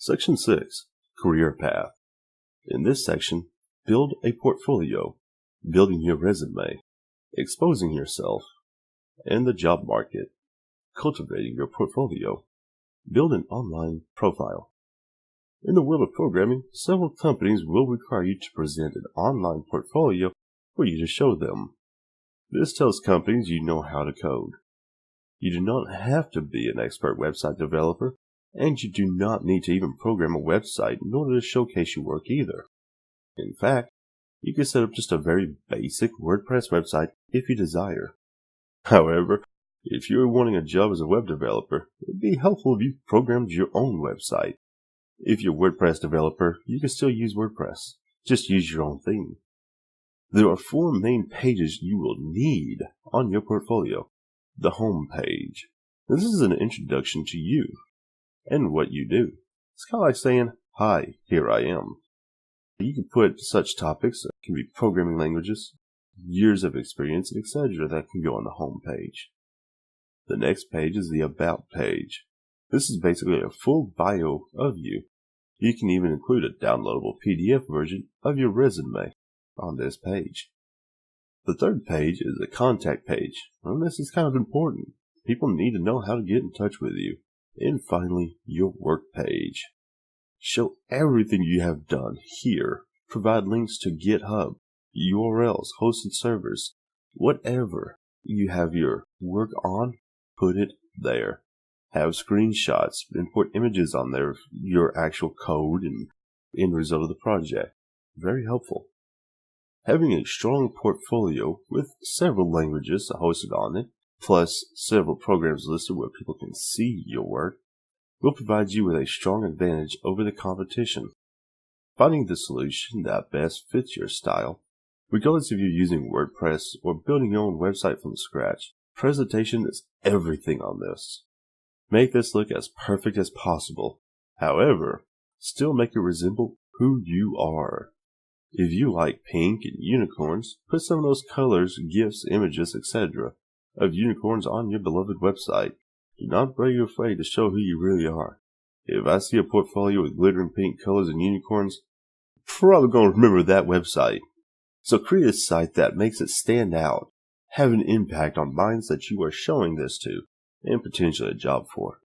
Section 6. Career Path. In this section, build a portfolio, building your resume, exposing yourself, and the job market, cultivating your portfolio, build an online profile. In the world of programming, several companies will require you to present an online portfolio for you to show them. This tells companies you know how to code. You do not have to be an expert website developer, and you do not need to even program a website in order to showcase your work either. In fact, you can set up just a very basic WordPress website if you desire. However, if you're wanting a job as a web developer, it would be helpful if you programmed your own website. If you're a WordPress developer, you can still use WordPress. Just use your own theme. There are 4 main pages you will need on your portfolio. The home page. This is an introduction to you and what you do. It's kind of like saying, "Hi, here I am." You can put such topics, it can be programming languages, years of experience, etc. that can go on the home page. The next page is the About page. This is basically a full bio of you. You can even include a downloadable PDF version of your resume on this page. The third page is the Contact page, and this is kind of important. People need to know how to get in touch with you. And finally, your Work page. Show everything you have done here. Provide links to GitHub, URLs, hosted servers, whatever you have your work on, put it there. Have screenshots, import images on there of your actual code and end result of the project. Very helpful. Having a strong portfolio with several languages hosted on it, plus several programs listed where people can see your work, will provide you with a strong advantage over the competition. Finding the solution that best fits your style, regardless if you're using WordPress or building your own website from scratch, presentation is everything on this. Make this look as perfect as possible. However, still make it resemble who you are. If you like pink and unicorns, put some of those colors, GIFs, images, etc. of unicorns on your beloved website. Do not be afraid to show who you really are. If I see a portfolio with glittering pink colors and unicorns, I'm probably going to remember that website. So create a site that makes it stand out, have an impact on minds that you are showing this to, and potentially a job for.